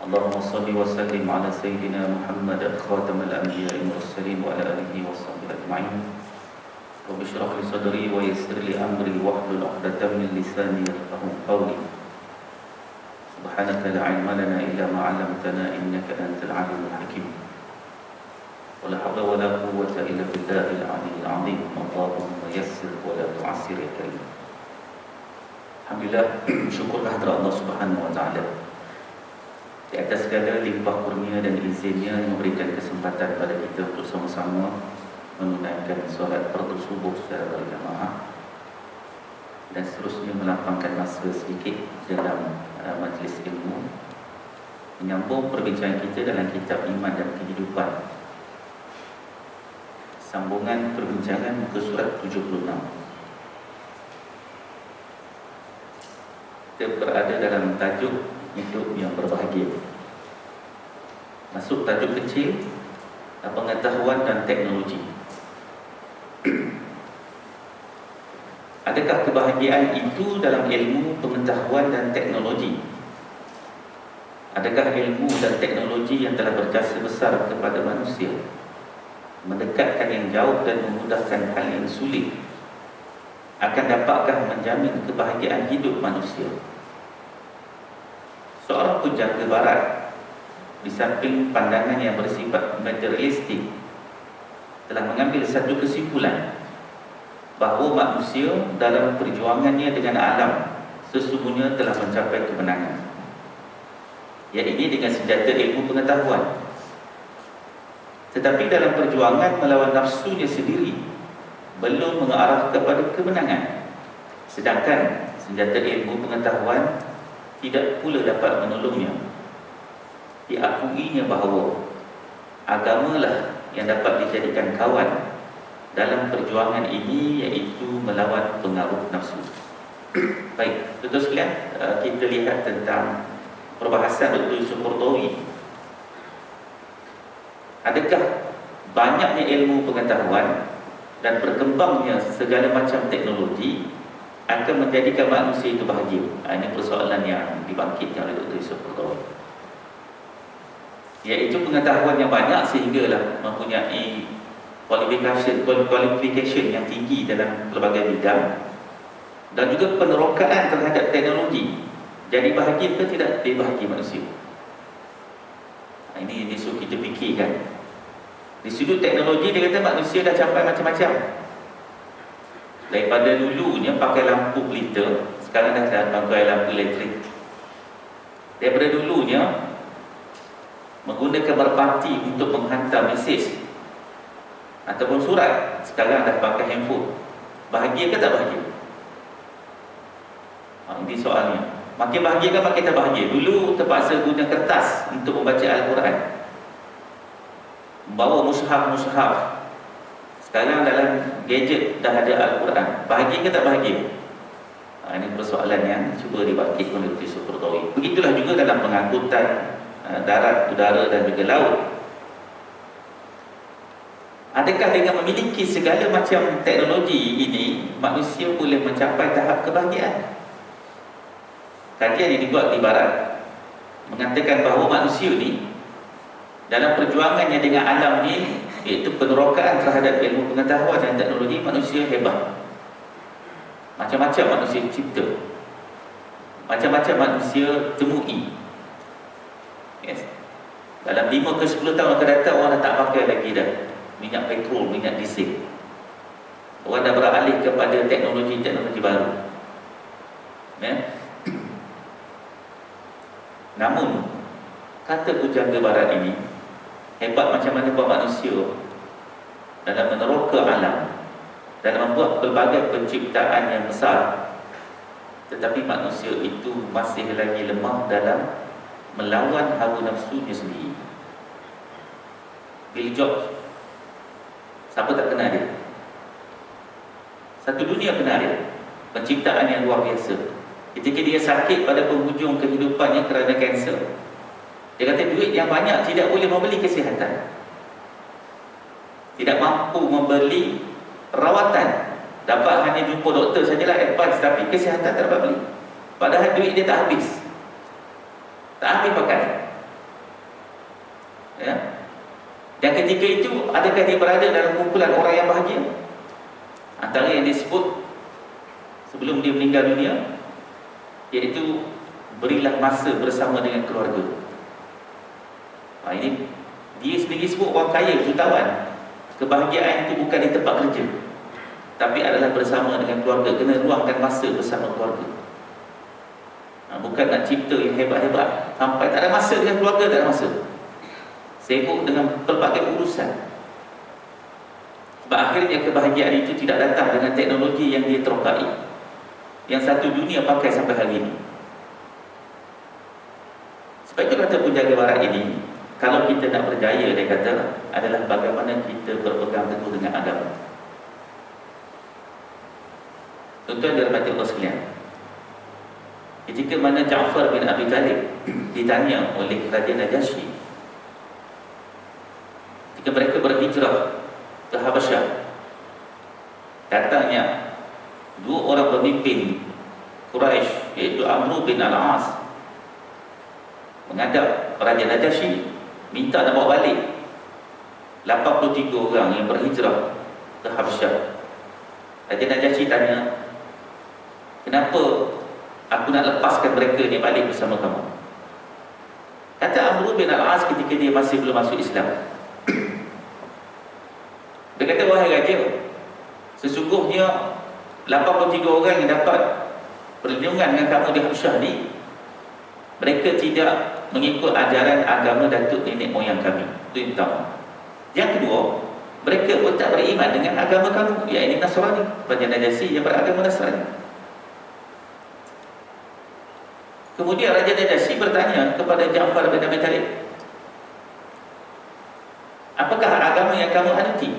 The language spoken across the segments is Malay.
اللهم صل وسلم على سيدنا محمد خاتم الأنبياء والمرسلين وعلى آله وصحبه أجمعين. رب اشرح لي صدري ويسر لي أمري واحلل عقدة من لساني يفقهوا قولي. سبحانك لا علم لنا إلا ما علمتنا إنك أنت العليم الحكيم. ولا حول ولا قوة إلا بالله العلي العظيم. اللهم يسر ولا تعسر يا كريم. Alhamdulillah, syukurlah kepada Allah Subhanahu wa taala di atas segala limpah kurnia dan izinnya yang memberikan kesempatan pada kita untuk sama-sama menunaikan solat fardu subuh secara berjamaah dan seterusnya melapangkan masa sedikit dalam majlis ilmu, menyambung perbincangan kita dalam kitab Iman dan Kehidupan, sambungan perbincangan muka surat 76. Kita berada dalam tajuk hidup yang berbahagia. Masuk tajuk kecil, pengetahuan dan teknologi. Adakah kebahagiaan itu dalam ilmu, pengetahuan dan teknologi? Adakah ilmu dan teknologi yang telah berjasa besar kepada manusia, mendekatkan yang jauh dan memudahkan hal yang sulit, akan dapatkah menjamin kebahagiaan hidup manusia? Seorang pujangga barat, di samping pandangan yang bersifat materialistik, telah mengambil satu kesimpulan bahawa manusia dalam perjuangannya dengan alam sesungguhnya telah mencapai kemenangan, iaitu dengan senjata ilmu pengetahuan. Tetapi dalam perjuangan melawan nafsunya sendiri belum mengarah kepada kemenangan, sedangkan senjata ilmu pengetahuan tidak pula dapat menolongnya. Diakuinya bahawa agamalah yang dapat dijadikan kawan dalam perjuangan ini, iaitu melawan pengaruh nafsu. Baik, tuan-tuan sekalian, kita lihat tentang perbahasan Dr. Yusuf Qaradawi. Adakah banyaknya ilmu pengetahuan dan berkembangnya segala macam teknologi akan menjadikan manusia itu bahagia? Ini persoalan yang dibangkitkan oleh Dr. Yusuf Qaradawi, iaitu pengetahuan yang banyak sehinggalah mempunyai qualification yang tinggi dalam pelbagai bidang, dan juga penerokaan terhadap teknologi. Jadi bahagia ke tidak bahagia manusia? Ini suruh kita fikirkan. Di sudut teknologi dia kata manusia dah capai macam-macam. Daripada dulunya pakai lampu pelita, sekarang dah pakai lampu elektrik. Daripada dulunya menggunakan merpati untuk menghantar mesej ataupun surat, sekarang dah pakai handphone. Bahagia ke tak bahagia? Ini soalnya. Makin bahagia ke makin tak bahagia? Dulu terpaksa guna kertas untuk membaca Al-Quran, bawa mushaf. Sekarang dalam gadget dah ada Al-Quran. Bahagia ke tak bahagia? Ini persoalan yang cuba dibangkitkan oleh Dr. Yusuf Qaradawi. Begitulah juga dalam pengangkutan darat, udara dan juga laut. Adakah dengan memiliki segala macam teknologi ini manusia boleh mencapai tahap kebahagiaan? Kajian yang dibuat di barat mengatakan bahawa manusia ni dalam perjuangannya dengan alam ni, iaitu penerokaan terhadap ilmu pengetahuan dan teknologi, manusia hebat. Macam-macam manusia cipta, macam-macam manusia temui. Yes. Dalam 5 ke 10 tahun akan datang, orang dah tak pakai lagi dah minyak petrol, minyak diesel. Orang dah beralih kepada teknologi-teknologi baru. Namun kata pujangga barat ini, hebat macam mana pun manusia dalam meneroka alam, dalam membuat pelbagai penciptaan yang besar, tetapi manusia itu masih lagi lemah dalam melawan hawa nafsunya sendiri. Bill Gates, siapa tak kenal dia? Satu dunia kenal dia. Penciptaan yang luar biasa. Ketika dia sakit pada penghujung kehidupannya kerana kanser, dia kata duit yang banyak tidak boleh membeli kesihatan, tidak mampu membeli rawatan, dapat hanya jumpa doktor sajalah advice, tapi kesihatan tak dapat beli. Padahal duit dia tak habis pakai. Ya. Dan ketika itu, adakah dia berada dalam kumpulan orang yang bahagia? Antara yang disebut sebelum dia meninggal dunia, iaitu berilah masa bersama dengan keluarga. Ini dia sendiri sebut orang kaya, jutawan. Kebahagiaan itu bukan di tempat kerja, tapi adalah bersama dengan keluarga. Kena luangkan masa bersama keluarga. Bukan nak cipta yang hebat-hebat sampai tak ada masa dengan keluarga, tak ada masa, sibuk dengan pelbagai urusan. Sebab akhirnya kebahagiaan itu tidak datang dengan teknologi yang dia terokai, yang satu dunia pakai sampai hari ini. Sebab itu kata penjaga barat ini, kalau kita nak berjaya, dia kata, adalah bagaimana kita berpegang teguh dengan agama. Tuan-tuan dirahmati Allah sekalian, ketika mana Ja'far bin Abi Talib ditanya oleh Raja Najasyi, ketika mereka berhijrah ke Habasyah, datangnya dua orang pemimpin Quraisy, iaitu Amr bin Al-As, menghadap Raja Najasyi, minta nak bawa balik 83 orang yang berhijrah ke Habasyah. Raja Najasyi tanya, kenapa aku nak lepaskan mereka ni balik bersama kamu? Kata Amr bin Al-As ketika dia masih belum masuk Islam, dia kata, wahai raja, sesungguhnya 83 orang yang dapat perlindungan dengan kamu di Habasyah ni, mereka tidak mengikut ajaran agama datuk nenek moyang kami. Itu yang pertama. Yang kedua, mereka pun tak beriman dengan agama kamu, iaitu Nasrani. Raja Najasyi yang beragama Nasrani. Kemudian Raja Najasyi bertanya kepada Ja'far bin Abi Talib, apakah agama yang kamu anuti?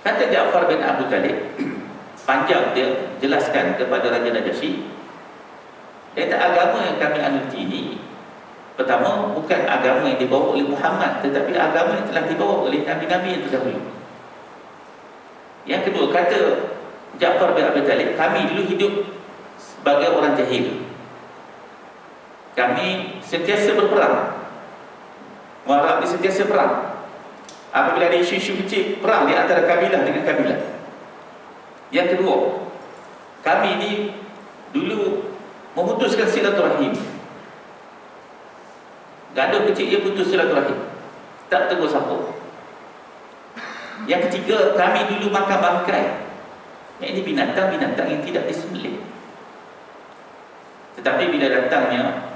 Kata Ja'far bin Abi Talib, panjang dia jelaskan kepada Raja Najasyi, dia kata, agama yang kami anuti ini, pertama, bukan agama yang dibawa oleh Muhammad, tetapi agama yang telah dibawa oleh Nabi-Nabi yang terdahulu. Yang kedua, kata Ja'far bin Abi Talib, kami dulu hidup sebagai orang jahil. Kami sentiasa berperang. Orang Arab ni sentiasa perang. Apabila ada isu-isu kecil, perang di antara kabilah dengan kabilah. Yang kedua, kami ni dulu memutuskan silaturahim. Gaduh kecil dia putus silaturahim, tak tegur siapa. Yang ketiga, kami dulu makan bangkai, ini binatang-binatang yang tidak disembelih. Tetapi bila datangnya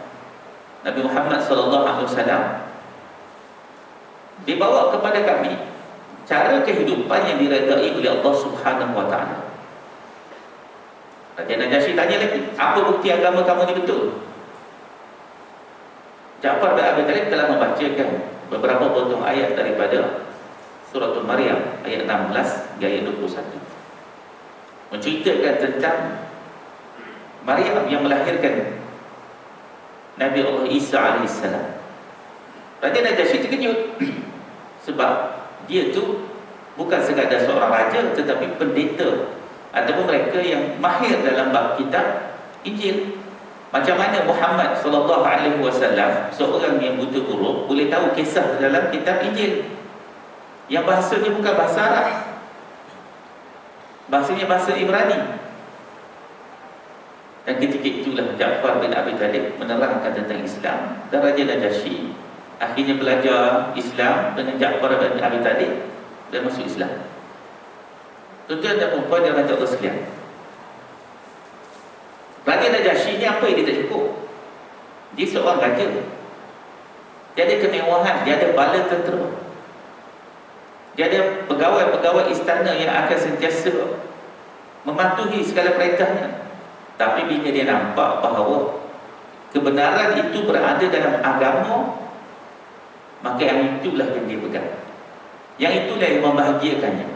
Nabi Muhammad SAW, dibawa kepada kami cara kehidupan yang diredai oleh Allah Subhanahu Wa Taala. Raja Najasyi tanya lagi, apa bukti agama kamu ni betul? Ja'far bin Abi Talib telah membacakan beberapa potong ayat daripada Suratul Maryam ayat 16 hingga ayat 21, menceritakan tentang Maryam yang melahirkan Nabi Allah Isa AS. Raja Najasyi terkejut sebab dia tu bukan sekadar seorang raja, tetapi pendeta ataupun mereka yang mahir dalam bab kitab Injil. Macam mana Muhammad SAW, seorang yang buta huruf, boleh tahu kisah dalam kitab Injil yang bahasanya bukan bahasa Arab, bahasanya bahasa Ibrani. Dan ketika itulah Ja'far bin Abi Talib menerangkan tentang Islam, dan Raja Najasyi akhirnya belajar Islam dengan Ja'far bin Abi Talib dan masuk Islam. Tuan-tuan dan puan yang dirahmati Allah sekalian, Raja Najasyi ni apa yang dia tak cukup? Dia seorang raja, dia ada kemewahan, dia ada bala tentera, dia ada pegawai-pegawai istana yang akan sentiasa mematuhi segala perintahnya. Tapi bila dia nampak bahawa kebenaran itu berada dalam agama, maka yang itulah yang dia pegang, yang itulah yang membahagiakannya.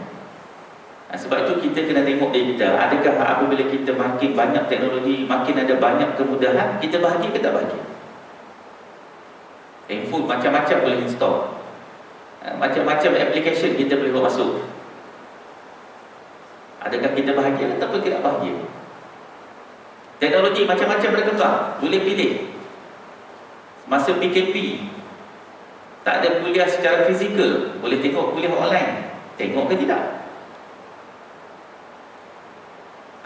Sebab itu kita kena tengok diri kita, adakah apabila kita makin banyak teknologi, makin ada banyak kemudahan, kita bahagia ke tak bahagia? Handphone macam-macam boleh install, macam-macam application kita boleh buat masuk. Adakah kita bahagia ataupun tidak bahagia? Teknologi macam-macam berkembang, boleh pilih. Masa PKP Tak ada kuliah secara fizikal, boleh tengok kuliah online. Tengok ke tidak?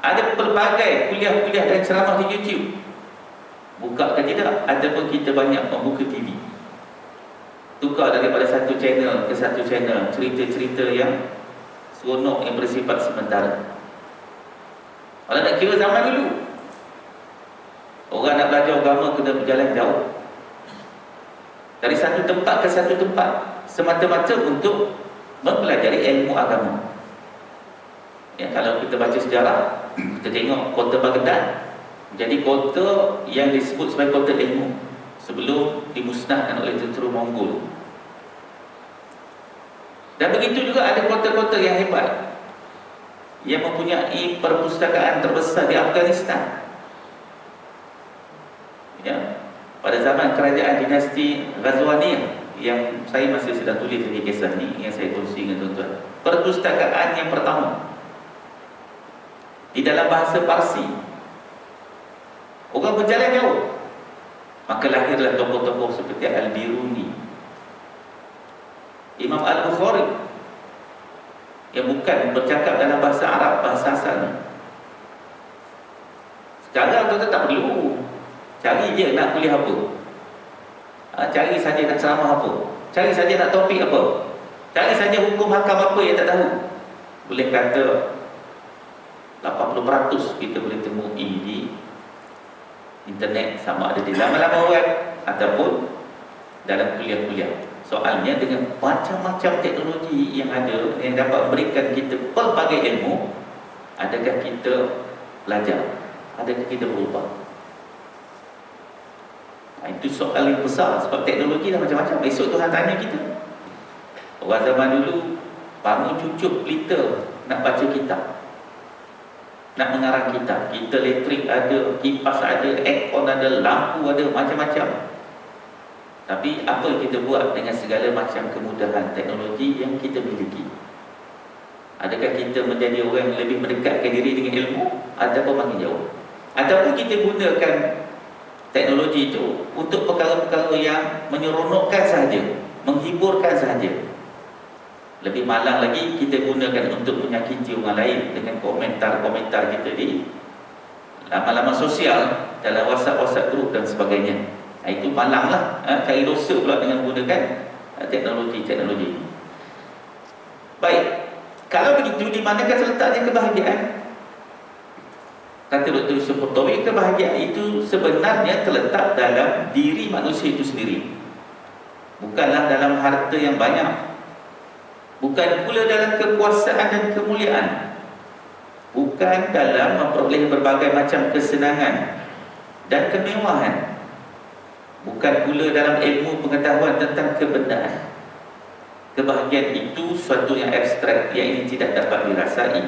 Ada pelbagai kuliah-kuliah dan ceramah di YouTube. Buka ke tidak? Ataupun kita banyak membuka TV. Tukar daripada satu channel ke satu channel, cerita-cerita yang seronok, yang bersifat sementara. Kalau nak kira zaman dulu, orang nak belajar agama kena berjalan jauh, dari satu tempat ke satu tempat, semata-mata untuk mempelajari ilmu agama. Ya, kalau kita baca sejarah, kita tengok kota Baghdad jadi kota yang disebut sebagai kota ilmu sebelum dimusnahkan oleh tentera Mongol. Dan begitu juga ada kota-kota yang hebat yang mempunyai perpustakaan terbesar di Afghanistan. Ya, pada zaman kerajaan dinasti Ghazwaniyah, yang saya masih sedang tulis lagi kisah ni yang saya kongsi dengan tuan-tuan. Perpustakaan yang pertama di dalam bahasa Parsi. Orang berjalan jauh, maka lahirlah tokoh-tokoh seperti Al-Biruni, Imam Al-Bukhari, yang bukan bercakap dalam bahasa Arab, bahasa asalnya. Sekarang tuan-tuan tak perlu cari je nak kuliah apa, cari saja nak ceramah apa, cari saja nak topik apa, cari saja hukum hakam apa yang tak tahu. Boleh kata 80% kita boleh temui di internet, sama ada di laman-laman web ataupun dalam kuliah-kuliah. Soalnya dengan macam-macam teknologi yang ada, yang dapat memberikan kita pelbagai ilmu, adakah kita belajar? Adakah kita berubah? Itu soal yang besar, sebab teknologi dah macam-macam. Esok Tuhan tanya kita. Orang zaman dulu bangun cucuk pelita nak baca kitab, nak mengarang kitab. Kita elektrik ada, kipas ada, aircon ada, lampu ada, macam-macam. Tapi apa yang kita buat dengan segala macam kemudahan teknologi yang kita miliki? Adakah kita menjadi orang yang lebih mendekatkan diri dengan ilmu, ataupun makin jauh? Ataupun kita gunakan teknologi itu untuk perkara-perkara yang menyeronokkan sahaja, menghiburkan sahaja? Lebih malang lagi, kita gunakan untuk menyakiti orang lain dengan komentar-komentar kita di laman-laman sosial, dalam WhatsApp group dan sebagainya. Itu malanglah, cari dosa pula dengan menggunakan teknologi-teknologi ini. Baik, kalau begitu, di manakah terletaknya kebahagiaan? Kata Dr. Yusuf Qaradawi, kebahagiaan itu sebenarnya terletak dalam diri manusia itu sendiri, bukanlah dalam harta yang banyak, bukan pula dalam kekuasaan dan kemuliaan, bukan dalam memperoleh berbagai macam kesenangan dan kemewahan, bukan pula dalam ilmu pengetahuan tentang kebenaran. Kebahagiaan itu suatu yang abstrak, yang ini tidak dapat dirasai,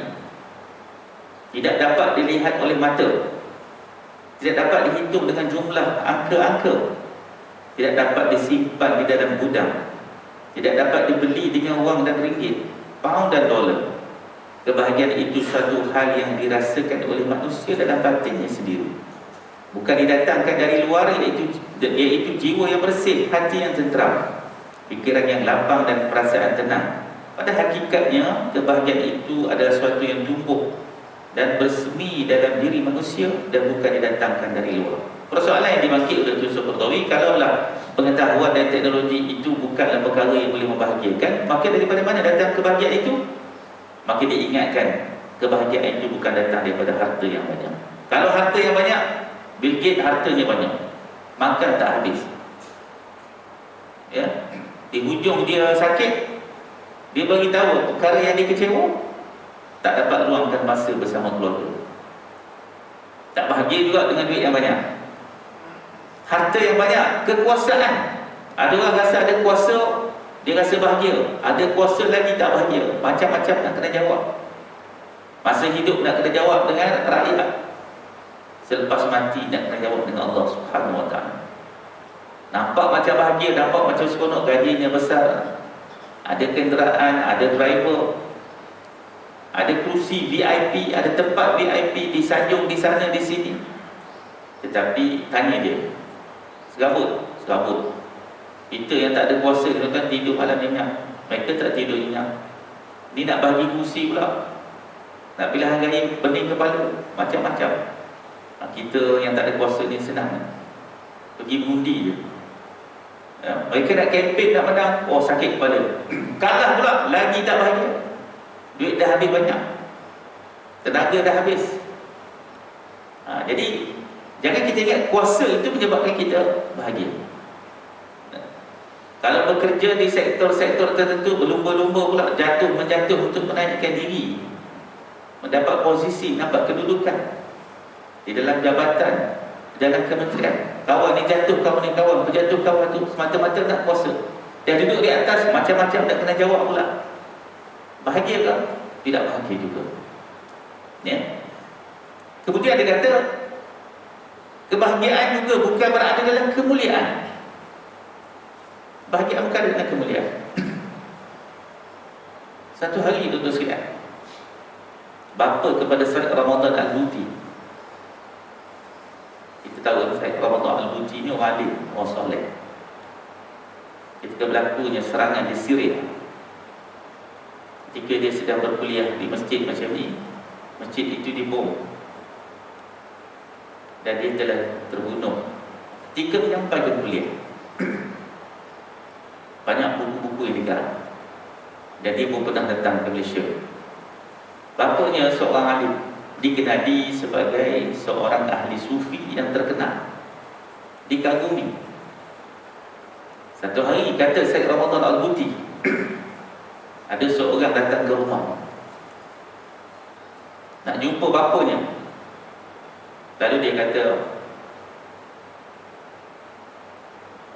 tidak dapat dilihat oleh mata, tidak dapat dihitung dengan jumlah angka-angka, tidak dapat disimpan di dalam gudang, tidak dapat dibeli dengan wang dan ringgit, pound dan dolar. Kebahagiaan itu suatu hal yang dirasakan oleh manusia dalam batinnya sendiri, bukan didatangkan dari luar, iaitu jiwa yang bersih, hati yang tenteram, fikiran yang lapang dan perasaan tenang. Pada hakikatnya, kebahagiaan itu adalah suatu yang tumbuh dan bersemi dalam diri manusia dan bukan didatangkan dari luar. Persoalan yang dimaki oleh Yusuf Qaradawi, kalaulah pengetahuan dan teknologi itu bukanlah perkara yang boleh membahagiakan, maka daripada mana datang kebahagiaan itu? Maka diingatkan, kebahagiaan itu bukan datang daripada harta yang banyak. Kalau harta yang banyak, Bill Gates hartanya banyak, makan tak habis. Ya, di hujung dia sakit, dia beritahu perkara yang dia kecewa, tak dapat luangkan masa bersama keluarga. Tak bahagia juga dengan duit yang banyak, harta yang banyak, kekuasaan. Ada orang rasa ada kuasa, dia rasa bahagia. Ada kuasa lagi tak bahagia. Macam-macam nak kena jawab. Masa hidup nak kena jawab dengan rakyat, selepas mati nak kena jawab dengan Allah Subhanahu Wa Taala. Nampak macam bahagia, nampak macam seronok, gajinya besar, ada kenderaan, ada driver, ada kerusi VIP, ada tempat VIP, disanjung di sana di sini. Tetapi tanya dia, serabut. Kita yang tak ada kuasa ni kan tidur malam nyenyak. Mereka tak tidur nyenyak. Ni nak bagi kursi pula, nak pilihan gaya pening kepala, macam-macam. Kita yang tak ada kuasa ni senang, pergi mengundi je. Mereka nak kempen, nak menang, oh sakit kepala. Kalah pula, lagi tak bahagia. Duit dah habis banyak, tenaga dah habis. Jadi jangan kita ingat kuasa itu menyebabkan kita bahagia. Kalau bekerja di sektor-sektor tertentu, berlumba-lumba pula jatuh-menjatuh untuk menaikkan diri, mendapat posisi, nampak kedudukan di dalam jabatan, di dalam kementerian. Kawan ni jatuh, kawan ni kawan, berjatuh kawan tu, semata-mata nak kuasa. Dia duduk di atas, macam-macam nak kena jawab pula. Bahagia ke? Tidak bahagia juga. Ya. Kemudian dia kata, kebahagiaan juga bukan berada dalam kemuliaan. Bahagia bukan dengan kemuliaan. Satu hari tuan-tuan sekalian, bapa kepada Said Ramadan Al-Buti. Kita tahu Said Ramadan Al-Buti ni orang alim, orang soleh. Ketika berlakunya serangan di Syria, ketika dia sedang berkuliah di masjid macam ni, masjid itu dibom dan dia telah terbunuh ketika menyampaikan kuliah. Banyak buku-buku yang digarap, dan dia pun pernah datang ke Malaysia. Bapanya seorang alim, dikenali sebagai seorang ahli sufi yang terkenal, dikagumi. Satu hari kata Said Ramadan Al-Buti, ada seorang datang ke rumah nak jumpa bapanya. Lalu dia kata,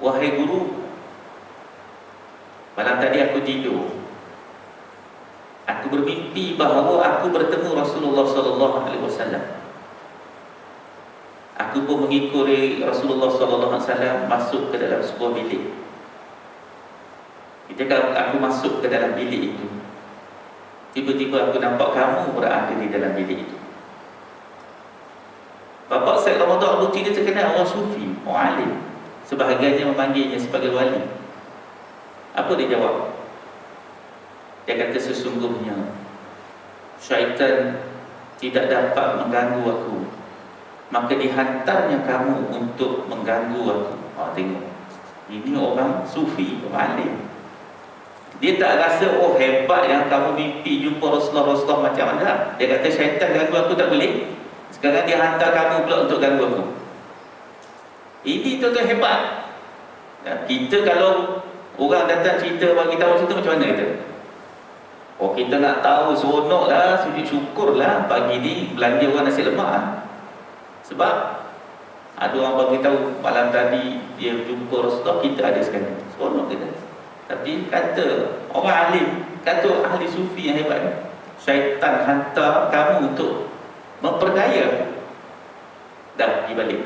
wahai guru, malam tadi aku tidur, aku bermimpi bahawa aku bertemu Rasulullah SAW. Aku pun mengikuti Rasulullah SAW masuk ke dalam sebuah bilik. Ketika aku masuk ke dalam bilik itu, tiba-tiba aku nampak kamu berada di dalam bilik itu. Bapa Said Ramadan Al-Buti dia terkenal orang sufi, orang alim. Sebahagiannya memanggilnya sebagai wali. Apa dia jawab? Dia kata, sesungguhnya syaitan tidak dapat mengganggu aku, maka dihantarnya kamu untuk mengganggu aku. Tengok, ini orang sufi, orang alim. Dia tak rasa, oh hebat yang kamu mimpi jumpa Rasulullah macam mana. Dia kata, syaitan ganggu aku tak boleh, sekarang dia hantar kamu pula untuk ganggu aku. Ini tuan-tuan hebat. Kita kalau orang datang cerita bagi tahu cerita macam mana kita? Oh, kita nak tahu, seronok lah, sujud syukur lah pagi ni belanja orang nasi lemak lah. Sebab ada orang bagi tahu malam tadi dia jumpa Rasulullah, kita ada sekali, seronok kita. Tapi kata orang alim, kata ahli sufi yang hebat, syaitan hantar kamu untuk memperdaya aku. Dah pergi balik.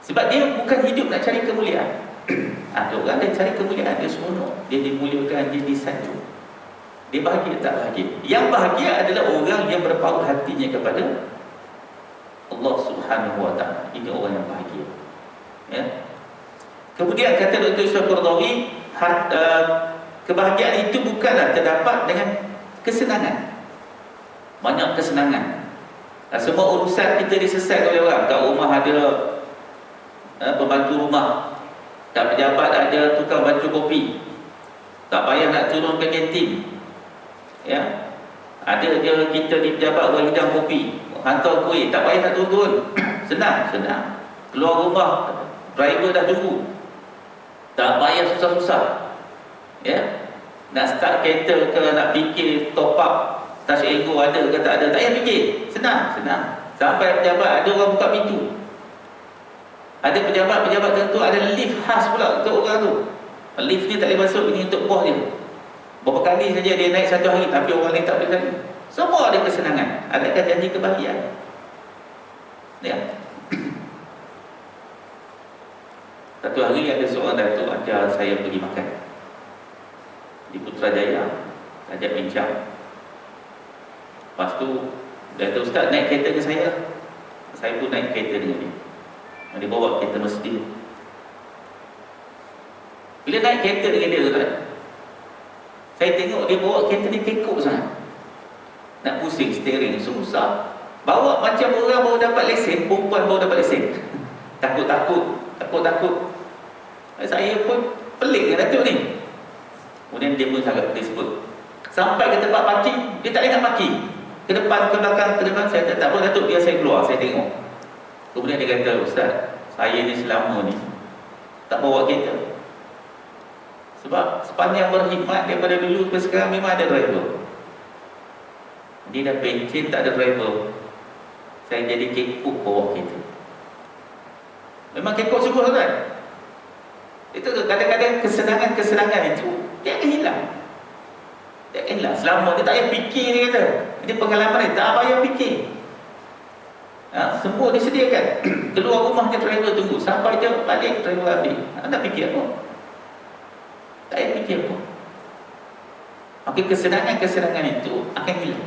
Sebab dia bukan hidup nak cari kemuliaan. Ada orang yang cari kemuliaan, dia seronok, dia dimuliakan, dia disanjung, dia bahagia tak bahagia. Yang bahagia adalah orang yang berpaut hatinya kepada Allah Subhanahu Wa Taala. Ini orang yang bahagia. Ya. Kemudian kata Dr. Yusuf Qaradawi, kebahagiaan itu bukanlah terdapat dengan kesenangan. Banyak kesenangan. Semua urusan kita diselesaikan oleh orang. Kat rumah ada pembantu rumah, tak pejabat ada tukang baju kopi, tak payah nak turun ke kantin. Ya, ada je kita di pejabat buat hidang kopi, hantar kuih, tak payah nak turun. Senang. Keluar rumah, driver dah tunggu, tak payah susah-susah. Ya, nak start kereta ke, nak fikir top up touch ego ada ke tak ada, tak payah fikir. Senang. Sampai pejabat, ada orang buka pintu. Ada pejabat-pejabat tentu ada lift khas pula untuk orang tu. Lift ni tak boleh masuk, ini untuk bos dia. Berapa kali saja dia naik satu hari, tapi orang lain tak boleh lagi. Semua ada kesenangan. Adakah janji kebahagiaan? Ya. Satu hari ada seorang datuk ajar saya pergi makan di Putrajaya, ajak bincang. Lepas tu dia kata, Ustaz naik kereta ke saya? Saya pun naik kereta dengan dia. Dia bawa kereta Mercedes. Bila naik kereta dengan dia tuan, saya tengok dia bawa kereta ni kekok sangat. Nak pusing steering susah. Bawa macam orang baru dapat lesen, perempuan baru dapat lesen. Takut-takut. Saya pun pelik dengan Datuk ni. Kemudian dia pun sangat disebut. Sampai ke tempat parking, dia tak boleh nak parking. Ke depan, ke belakang, ke depan. Saya tak apa Datuk, biar saya keluar, saya tengok. Kemudian dia kata, Ustaz, saya ni selama ni tak bawa kereta. Sebab sepanjang berkhidmat daripada dulu ke sekarang memang ada driver. Dia dah pencen tak ada driver. Saya jadi kekok bawa kereta. Memang kekok sungguh kan? Itu kadang-kadang kesenangan itu dia akan hilang. Selama dia tak payah fikir, dia kata. Ini pengalaman dia, tak payah fikir. Semua disediakan. Keluar rumah dia driver tunggu. Sampai dia balik driver ambil. Tak fikir apa. Tak payah fikir apa. Maka kesenangan itu akan hilang.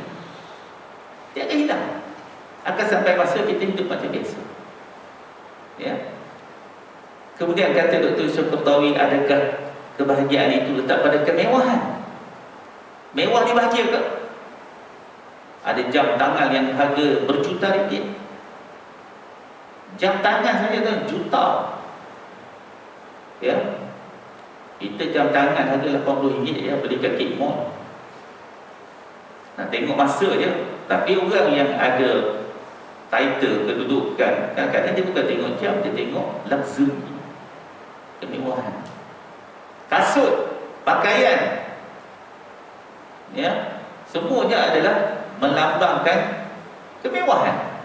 Dia akan hilang. Akan sampai masa kita hidup macam biasa. Ya. Kemudian kata Dr. Yusuf Qaradawi, adakah kebahagiaan itu letak pada kemewahan? Mewah ni bahagia ke? Ada jam tangan yang harga berjuta ringgit. Jam tangan saja tu juta. Ya. Kita jam tangan harga RM80 ya, beli kat Kik Mall. Nak tengok masa je. Tapi orang yang ada title, kedudukan, kadang-kadang dia bukan tengok jam, dia tengok luxury, kemewahan. Kasut, pakaian, ya, semuanya adalah melambangkan kemewahan.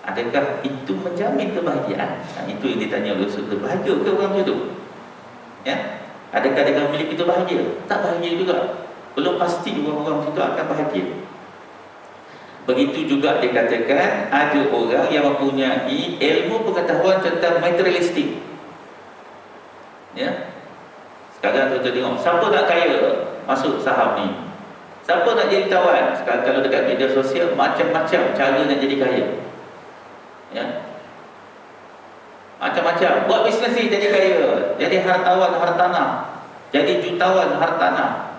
Adakah itu menjamin kebahagiaan? Itu yang ditanya oleh Ustaz. Bahagia ke orang macam tu? Ya, adakah dia memiliki itu bahagia? Tak bahagia juga. Belum pasti orang-orang macam tu akan bahagia. Begitu juga dikatakan ada orang yang mempunyai ilmu pengetahuan tentang materialistik. Ya. Sekarang tuan-tuan tengok, siapa nak kaya masuk saham ni? Siapa nak jadi tawan? Sekarang kalau dekat media sosial, macam-macam cara nak jadi kaya. Ya. Macam-macam. Buat bisnes ni jadi kaya, jadi hartawan hartanah, jadi jutawan hartanah.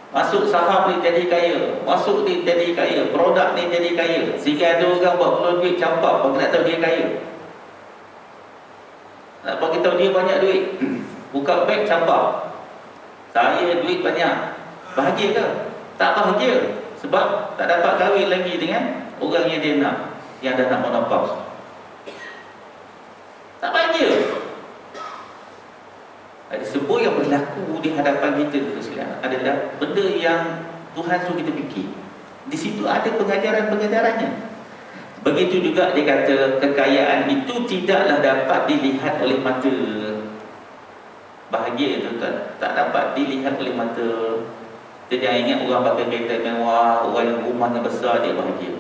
Masuk saham ni jadi kaya, masuk ni jadi kaya, produk ni jadi kaya. Sehingga ada orang buat keluar duit campak, bagi nak tahu dia kaya. Nak bagi tahu dia banyak duit. Buka bank campak, saya duit banyak. Bahagia ke? Tak bahagia. Sebab tak dapat kahwin lagi dengan orang yang dia nak, yang dah nak menopause. Tak bahagia. Ada sebuah yang berlaku di hadapan kita adalah benda yang Tuhan suruh kita fikir. Di situ ada pengajaran-pengajarannya. Begitu juga dia kata kekayaan itu tidaklah dapat dilihat oleh mata. Bahagia itu tak dapat dilihat oleh mata. Kita jangan ingat orang pakai kereta mewah, orang yang rumahnya besar dia bahagia.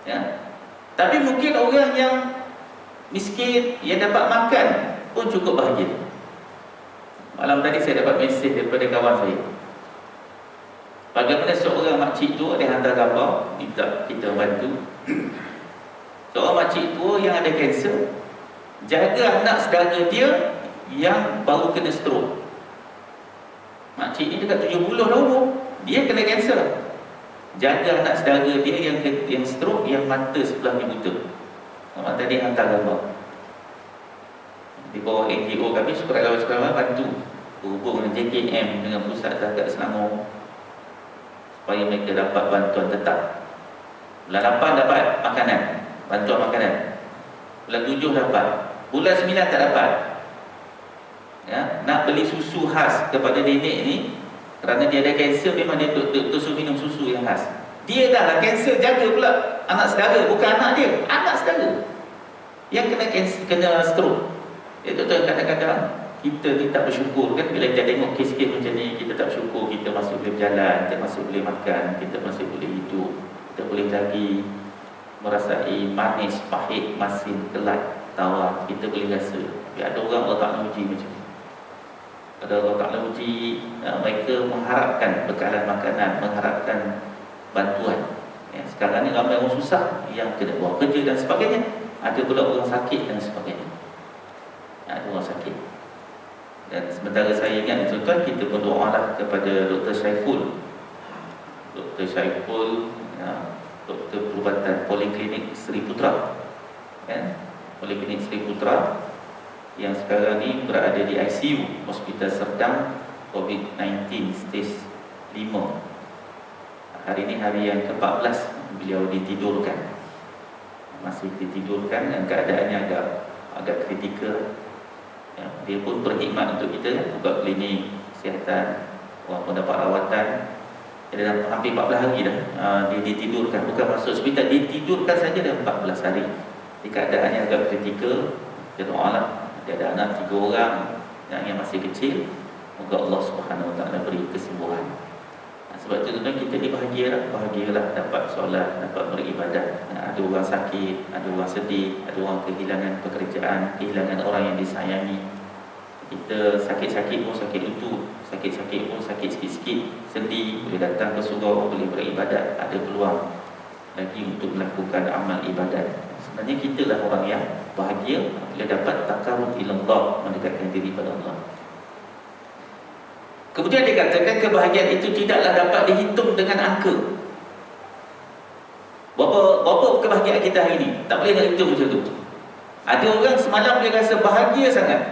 Ya. Tapi mungkin orang yang miskin yang dapat makan pun cukup bahagia. Malam tadi saya dapat mesej daripada kawan saya. Bagaimana seorang makcik tua, dia hantar gambar, minta kita bantu. Seorang makcik tua yang ada kanser, jaga anak saudara dia yang baru kena stroke. Makcik ni dekat 70 dah umur, dia kena kanser. Jaga anak saudara dia yang stroke, yang mata sebelah ni buta. Malam tadi hantar gambar. Di bawah NGO kami, sukarelawan-sukarelawan bantu berhubung dengan JKM, dengan Pusat Zakat Selangor, supaya mereka dapat bantuan tetap. Bulan 8 dapat makanan, bantuan makanan. Bulan 7 dapat. Bulan 9 tak dapat. Ya, nak beli susu khas kepada nenek ni, kerana dia ada kanser, memang dia suruh minum susu yang khas. Dia dah lah kanser, jaga pula anak saudara, bukan anak dia, anak saudara yang kena kanser, kena stroke. Itu tu kadang-kadang kita ni tak bersyukur kan, bila kita tengok kes-kes macam ni, kita tak bersyukur. Kita masih boleh berjalan, kita masih boleh makan, kita masih boleh hidup, kita boleh lagi merasai manis, pahit, masin, kelat, tawar, kita boleh rasa. Tapi ada orang Allah Ta'ala uji macam ni. Ada Allah Ta'ala uji, mereka mengharapkan bekalan makanan, mengharapkan bantuan. Ya, sekarang ni ramai orang susah yang kena buat kerja dan sebagainya. Ada pula orang sakit dan sebagainya. Ada orang sakit. Dan sementara saya ingat tuan-tuan, kita berdoalah kepada Dr. Syaiful. Dr. Syaiful, doktor perubatan Poliklinik Sri Putra, kan? Poliklinik Sri Putra yang sekarang ni berada di ICU Hospital Serdang COVID-19 stage 5. Hari ini hari yang ke-14 beliau ditidurkan. Masih ditidurkan dan keadaannya agak kritikal. Ya, dia pun berkhidmat untuk kita, buka klinik kesihatan, orang pun dapat rawatan. Dia dah hampir 14 hari dah dia ditidurkan, bukan masuk hospital, ditidurkan saja dah 14 hari. Jadi keadaannya agak kritikal. Kita doalah, dia ada anak 3 orang yang masih kecil, moga Allah Subhanahu Wa Taala beri kesembuhan. Sebab itu tuan-tuan, kita ni bahagialah dapat solat, dapat beribadah. Ada orang sakit, ada orang sedih, ada orang kehilangan pekerjaan, kehilangan orang yang disayangi. Kita sakit-sakit pun sakit lutut, sakit-sakit pun sakit sikit-sikit, sedih, boleh datang ke surau, boleh beribadat, ada peluang lagi untuk melakukan amal ibadat. Sebenarnya kita lah orang yang bahagia bila dapat takarrub ilallah, mendekatkan diri pada Allah. Kemudian dikatakan kebahagiaan itu tidaklah dapat dihitung dengan angka. Berapa kebahagiaan kita hari ini? Tak boleh nak hitung macam tu. Ada orang semalam dia rasa bahagia sangat.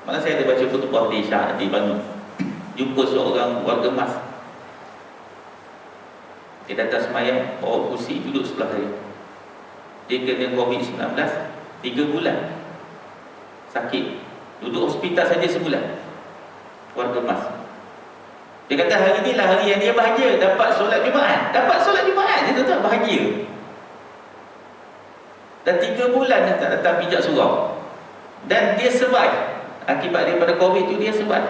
Malah saya ada baca khutbah di Syah di Bandung. Jumpa seorang warga emas. Dia datang semayang, bawa kursi duduk sebelah saya. Dia kena COVID-19 3 bulan. Sakit. Duduk hospital saja sebulan. Warga emas. Dia kata hari inilah hari yang dia bahagia, dapat solat Jumaat. Dapat solat Jumaat, dia tak bahagia. Dan 3 bulan dah tak datang pijak surau. Dan dia survive. Akibat daripada COVID tu dia survive.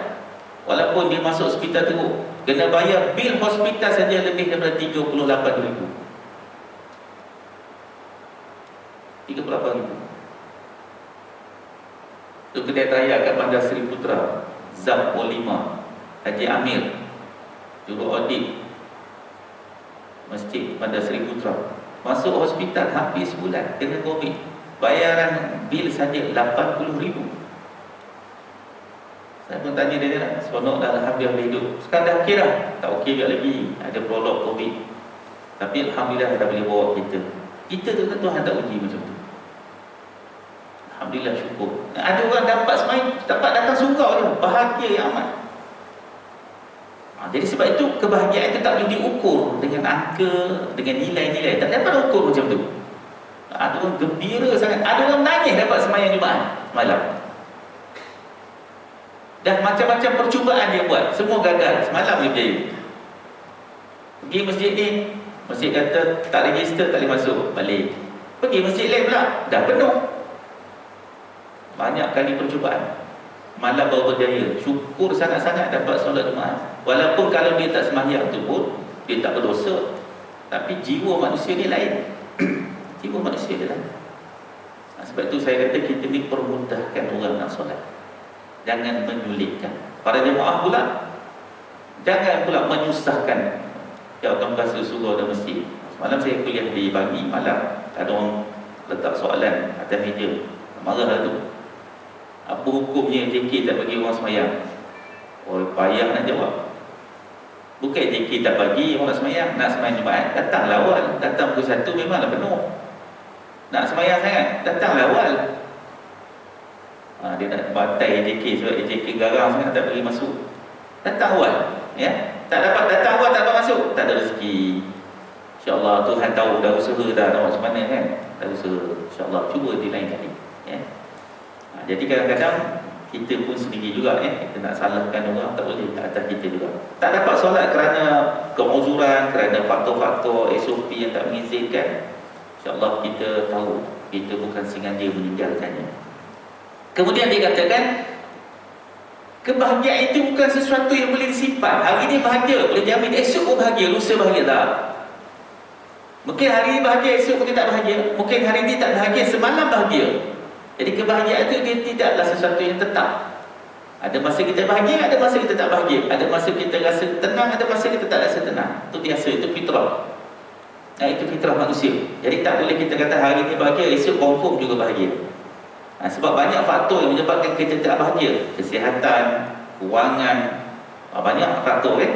Walaupun dia masuk hospital teruk, kena bayar bil hospital saja lebih daripada 38,000. 38,000. Tu kedai raya kat Bandar Sri Putra, Zam Polima, Haji Amir, juru audit Masjid Bandar Sri Putra, masuk hospital hampir sebulan, kena COVID. Bayaran bil saja 80,000. Saya pun tanya dia, seronok dah alhamdulillah hidup. Sekarang dah okey dah, tak okey lagi, ada prolog COVID. Tapi alhamdulillah dah boleh bawa kita. Kita tu kan Tuhan tak uji macam tu. Alhamdulillah, syukur. Ada orang dapat semain, dapat datang surau je, bahagia yang amat. Jadi sebab itu kebahagiaan itu tak boleh diukur dengan angka, dengan nilai-nilai. Tak dapat ukur macam tu. Ada orang gembira sangat, ada orang nangis dapat sembahyang Jumaat malam. Dan macam-macam percubaan dia buat, semua gagal. Semalam dia berjaya. Pergi masjid ni, masjid kata tak register, tak boleh masuk, balik. Pergi masjid lain pula, dah penuh. Banyak kali percubaan, malam baru berjaya. Syukur sangat-sangat dapat solat Jumaat. Walaupun kalau dia tak sembahyang tu pun dia tak berdosa, tapi jiwa manusia ni lain. Jiwa manusia dia lain. Sebab itu saya kata kita ni permudahkan orang nak solat, jangan menyulitkan. Para jemaah pula jangan pula menyusahkan jawatan surau dan masjid. Semalam saya kuliah di pagi, malam ada orang letak soalan atas meja, marah lah tu. Apa hukumnya JK tak bagi orang semayang? Oh, payah nak jawab. Bukan JK tak bagi orang nak semayang, nak semayang Jumaat, datanglah awal. Datang pukul 1 memanglah penuh. Nak semayang sangat, datanglah awal. Dia nak batai JK sebab JK garang sangat tak bagi masuk. Datang awal, ya. Tak dapat datang awal, tak dapat masuk, tak ada rezeki. InsyaAllah Tuhan tahu dah usaha dah nak macam mana kan. Dah usaha, InsyaAllah cuba di lain kali, ya. Jadi kadang-kadang kita pun sendiri juga, kita nak salahkan orang, tak boleh, tak atas kita juga. Tak dapat solat kerana keuzuran, kerana faktor-faktor SOP yang tak mengizinkan, InsyaAllah kita tahu kita bukan sengaja meninggalkannya. Kemudian dikatakan kebahagiaan itu bukan sesuatu yang boleh disimpan. Hari ini bahagia, boleh jamin esok pun bahagia, lusa bahagia tak? Mungkin hari ini bahagia, esok mungkin tak bahagia. Mungkin hari ini tak bahagia, semalam bahagia. Jadi kebahagiaan itu dia tidaklah sesuatu yang tetap. Ada masa kita bahagia, ada masa kita tak bahagia. Ada masa kita rasa tenang, ada masa kita tak rasa tenang. Itu biasa, itu fitrah. Itu fitrah manusia. Jadi tak boleh kita kata hari ini bahagia, esok confirm juga bahagia. Sebab banyak faktor yang menyebabkan kita tidak bahagia. Kesihatan, kewangan, banyak faktor kan.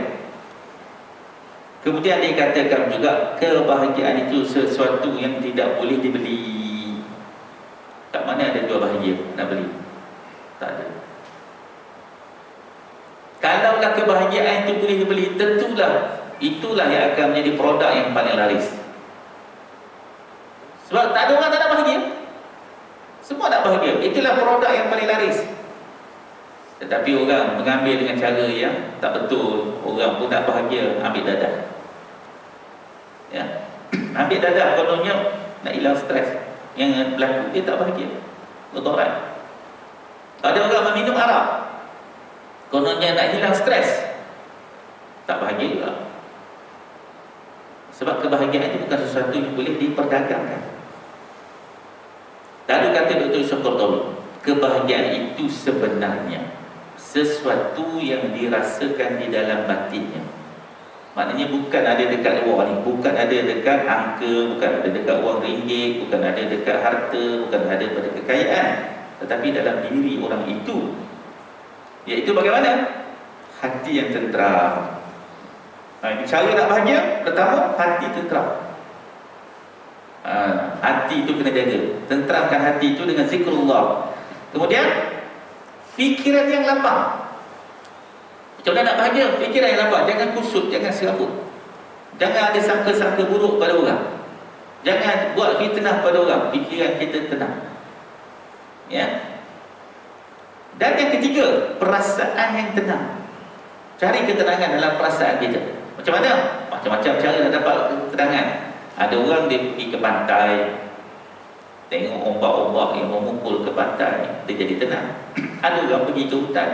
Kemudian dikatakan juga kebahagiaan itu sesuatu yang tidak boleh dibeli. Tak mana ada jual bahagia nak beli? Tak ada. Kalaulah kebahagiaan itu boleh dibeli, tentulah itulah yang akan menjadi produk yang paling laris. Sebab tak ada orang tak nak bahagia. Semua nak bahagia. Itulah produk yang paling laris. Tetapi orang mengambil dengan cara yang tak betul. Orang pun nak bahagia, ambil dadah. Ya. Ambil dadah kononnya nak hilang stres. Yang berlaku dia tak bahagia. Betul-betul. Ada orang meminum arak, kononnya nak hilang stres, tak bahagia juga. Sebab kebahagiaan itu bukan sesuatu yang boleh diperdagangkan. Lalu kata Dr. Yusuf Qaradawi, kebahagiaan itu sebenarnya sesuatu yang dirasakan di dalam batinnya. Maknanya bukan ada dekat luar ni, bukan ada dekat angka, bukan ada dekat wang ringgit, bukan ada dekat harta, bukan ada pada kekayaan, tetapi dalam diri orang itu. Iaitu bagaimana? Hati yang tenteram. Cara nak bahagia, pertama, hati tenteram. Hati itu kena jaga. Tenteramkan hati itu dengan zikrullah. Kemudian fikiran yang lapang. Macam mana nak bahagia? Fikiran yang lapang. Jangan kusut, jangan serabut. Jangan ada sangka-sangka buruk pada orang. Jangan buat fitnah pada orang. Fikiran kita tenang. Ya. Dan yang ketiga, perasaan yang tenang. Cari ketenangan dalam perasaan kita. Macam mana? Macam-macam cara nak dapat ketenangan. Ada orang dia pergi ke pantai, tengok ombak-ombak yang memukul ke pantai, dia jadi tenang. Ada orang pergi ke hutan,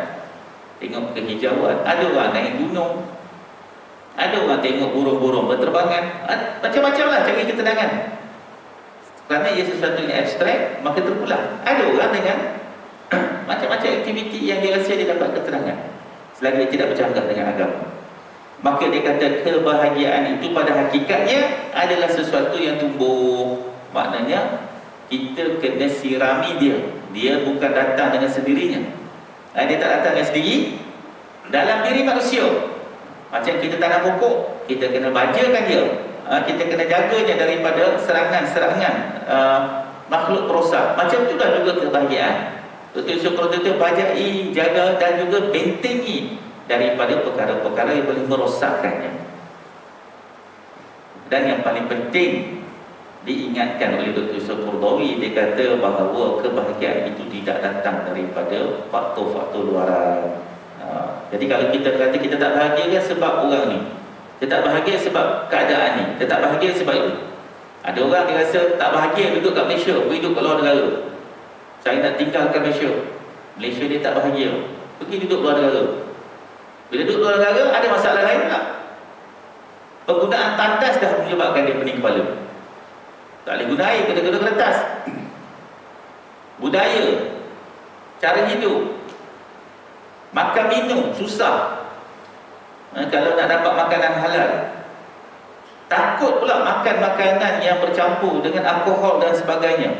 tengok kehijauan. Ada orang naik gunung. Ada orang tengok burung-burung berterbangan. Macam-macam lah cari ketenangan. Kerana ia sesuatu yang abstrak, maka terpulang. Ada orang dengan macam-macam aktiviti yang dia rasa dia dapat ketenangan, selagi dia tidak bercanggah dengan agama. Maka dia kata kebahagiaan itu pada hakikatnya adalah sesuatu yang tumbuh. Maknanya kita kena sirami dia. Dia bukan datang dengan sendirinya. Dia tak datang dengan sendiri. Dalam diri manusia, macam kita tanam pokok, kita kena bajakan dia. Kita kena jaganya daripada serangan-serangan makhluk perosak. Macam itulah juga kebahagiaan. Betul syukur itu bajai, jaga dan juga bentengi daripada perkara-perkara yang boleh merosakkannya. Dan yang paling penting diingatkan oleh Dr. Yusuf Qaradawi, dia kata bahawa kebahagiaan itu tidak datang daripada faktor-faktor luaran. Jadi kalau kita kata kita tak bahagia kan sebab orang ni, kita tak bahagia sebab keadaan ni, kita tak bahagia sebab itu. Ada orang dia rasa tak bahagia duduk kat Malaysia, hidup kat luar negara. Saya nak tinggalkan Malaysia. Malaysia dia tak bahagia, pergi duduk luar negara. Bila duduk luar negara, ada masalah lain tak? Penggunaan tandas dah menyebabkan dia pening kepala. Tak boleh guna air, kena guna kertas. Budaya, cara hidup, makan minum, susah. Kalau nak dapat makanan halal, takut pula makan makanan yang bercampur dengan alkohol dan sebagainya.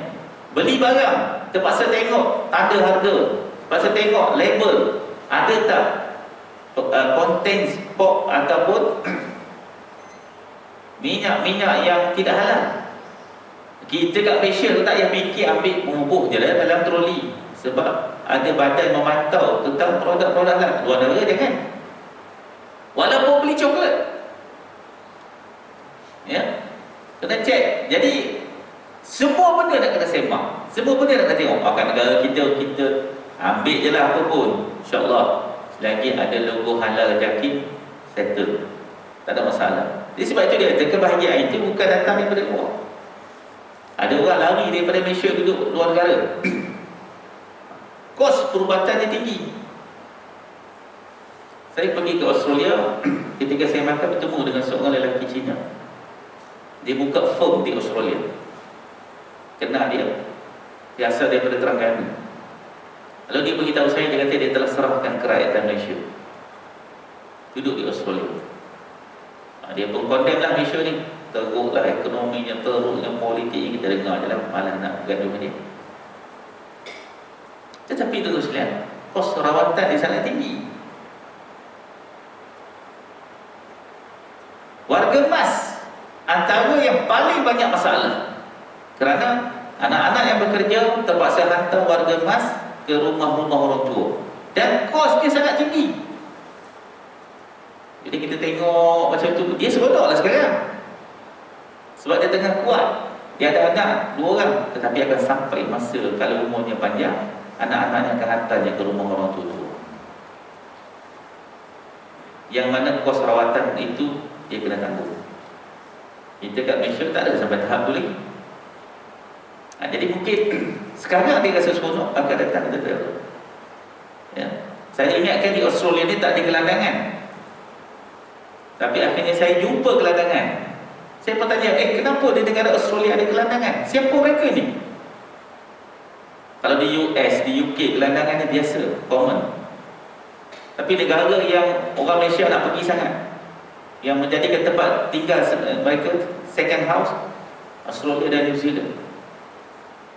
Beli barang, terpaksa tengok tanda harga, terpaksa tengok label, ada tak contains pork ataupun minyak-minyak yang tidak halal. Kita kat Malaysia tu tak payah fikir, ambil mengubuh je lah dalam troli. Sebab ada badan memantau tentang produk-produk halal. Luar negara jangan. Walaupun beli coklat, ya, kena cek. Jadi semua benda nak kena semak, semua benda nak kena tengok. Kat negara kita ambil je lah apa pun, InsyaAllah selagi ada logo halal Jakit, settle, tak ada masalah. Jadi sebab itu dia kata kebahagiaan itu bukan datang daripada luar. Ada orang lari daripada Malaysia duduk luar negara. Kos perubatannya tinggi. Saya pergi ke Australia, ketika saya makan bertemu dengan seorang lelaki Cina. Dia buka firm di Australia. Kenal dia asal daripada Terengganu. Lalu dia beritahu saya, dia kata dia telah serahkan kerakyatan Malaysia, duduk di Australia. Dia pun condemn lah Malaysia ni, teruklah ekonominya, teruknya politik. Kita dengar je lah, malah nak gaduh dia. Tetapi tuan sekalian, kos rawatan di sana tinggi. Warga emas antara yang paling banyak masalah, kerana anak-anak yang bekerja terpaksa hantar warga emas ke rumah-rumah orang tua, dan kos dia sangat tinggi. Jadi kita tengok macam tu, dia seronoklah sekarang sebab dia tengah kuat. Dia ada anak 2 orang, tetapi akan sampai masa kalau umurnya panjang, anak-anaknya akan hantarnya ke rumah orang tua. Yang mana kos rawatan itu dia kena tanggung. Kita kat Malaysia tak ada sampai tahap boleh. Jadi mungkin sekarang dia rasa seronok, akan datang tetap. Ya. Saya ingatkan di Australia ni tak ada gelandangan, tapi akhirnya saya jumpa gelandangan. Saya pun tanya, kenapa di negara Australia ada gelandangan? Siapa mereka ni? Kalau di US, di UK, gelandangan ni biasa, common. Tapi negara yang orang Malaysia nak pergi sangat, yang menjadikan tempat tinggal mereka second house, Australia dan New Zealand.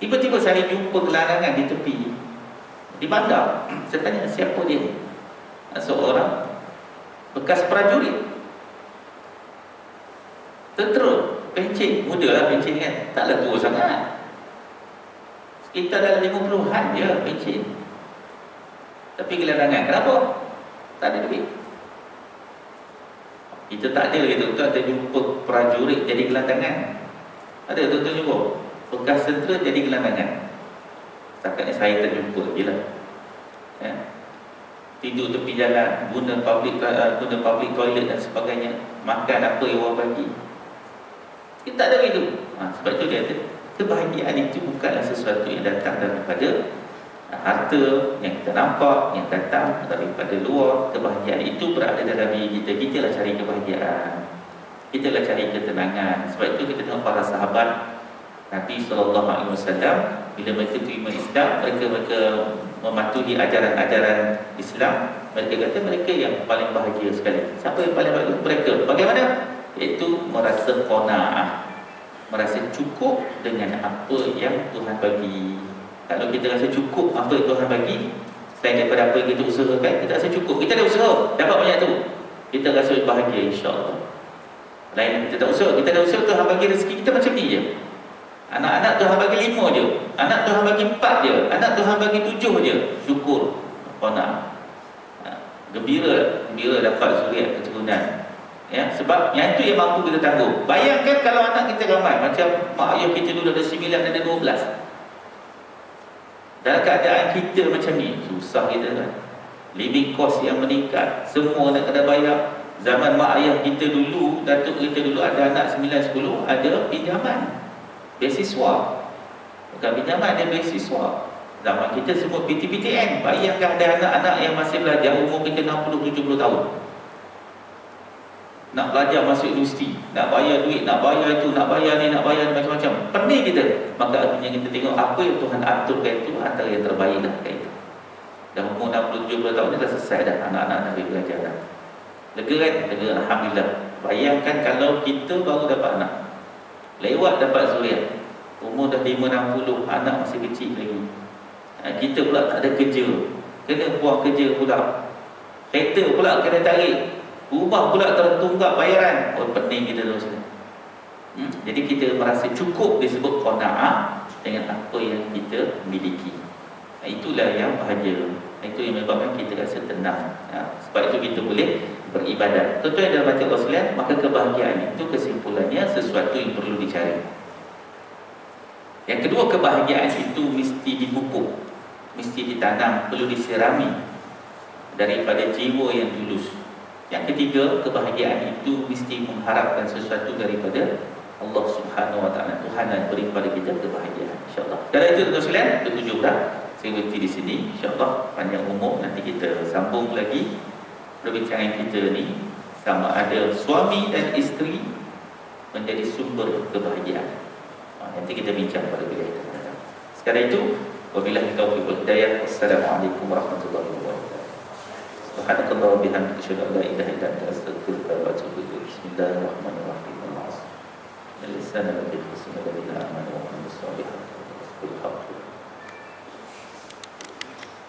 Tiba-tiba saya jumpa gelandangan di tepi, di bandar. Saya tanya, siapa dia? Seorang bekas prajurit tentera, pencen, muda lah pencen kan, taklah tua sangat, sekitar dalam 50-an je pencen. Tapi gelandangan, kenapa? Tak ada duit. Kita tak ada lagi tuan-tuan ada jumpa prajurit jadi gelandangan. Ada tuan-tuan jumpa bekas tentera jadi gelandangan? Setakat ni saya terjumpa je lah. Ya. Tidur tepi jalan, guna public toilet dan sebagainya, makan apa yang orang bagi. Kita tak ada itu. Sebab itu dia kata, kebahagiaan itu bukanlah sesuatu yang datang daripada harta yang kita nampak, yang datang daripada luar. Kebahagiaan itu berada dalam diri kita. Kita lah cari kebahagiaan, kita lah cari ketenangan. Sebab itu kita tengok para sahabat Nabi SAW, bila mereka terima Islam, mereka mematuhi ajaran-ajaran Islam, mereka kata mereka yang paling bahagia sekali. Siapa yang paling bahagia? Mereka. Bagaimana? Iaitu merasa qanaah, merasa cukup dengan apa yang Tuhan bagi. Kalau kita rasa cukup apa yang Tuhan bagi, selain daripada apa yang kita usahakan, kita rasa cukup. Kita ada usaha, dapat banyak tu, kita rasa bahagia, insya-Allah. Lain kita tak usaha, kita ada usaha, Tuhan bagi rezeki kita macam ni je. Anak-anak Tuhan bagi 5 je, anak Tuhan bagi 4 je, anak Tuhan bagi 7 je, syukur, qanaah. Gembira dapat zuriat keturunan. Ya, sebab yang itu yang mampu kita tanggung. Bayangkan kalau anak kita ramai, macam mak ayah kita dulu ada 9, ada 12. Dalam keadaan kita macam ni, susah kita kan. Living cost yang meningkat, semua nak kena bayar. Zaman mak ayah kita dulu, datuk kita dulu ada anak 9, 10, ada pinjaman, beasiswa. Bukan pinjaman, ada beasiswa. Zaman kita semua PTPTN. Bayangkan ada anak-anak yang masih belajar, umur kita 60, 70 tahun, nak belajar masuk universiti, nak bayar duit, nak bayar itu, nak bayar ni, nak bayar ni, macam-macam. Pening kita. Maka akhirnya kita tengok apa yang Tuhan aturkan itu antara yang terbaik dah kat itu. Dah umur 60-70 tahun ni dah selesai dah anak-anak Nabi belajar dah. Lega kan? Lega, alhamdulillah. Bayangkan kalau kita baru dapat anak, lewat dapat zuriat, umur dah 5-60, anak masih kecil lagi. Kita pula tak ada kerja, kena buang kerja pula, kereta pula kena tarik, rumah pula tertunggak bayaran. Pening kita terus. Jadi kita merasa cukup, disebut qanaah dengan apa yang kita miliki. Itulah yang bahagia. Itu yang menyebabkan kita rasa tenang. Sebab itu kita boleh beribadat. Tentu yang dalam hati Allah sekalian, maka kebahagiaan itu kesimpulannya sesuatu yang perlu dicari. Yang kedua, kebahagiaan itu mesti dipupuk, mesti ditanam, perlu disirami daripada jiwa yang tulus. Yang ketiga, kebahagiaan itu mesti mengharapkan sesuatu daripada Allah Subhanahu Wa Taala. Tuhan yang beri kepada kita kebahagiaan, insya-Allah. Karena itu tuan-tuan sekalian, ketujuh dah. Saya berhenti di sini, insya-Allah. Panjang umur, nanti kita sambung lagi perbincangan kita ni, sama ada suami dan isteri menjadi sumber kebahagiaan. Nanti kita bincang pada bila kita datang. Sekarang itu, wabillahi taufiq wal hidayah. Wassalamualaikum warahmatullahi wabarakatuh. Subhanakallah wa bihamdika asyhadu an la ilaha illa anta astaghfiruka wa atubu ilaik. Bismillahirrahmanirrahim. Al-lisan bil husni wa bil amali wa amal salih.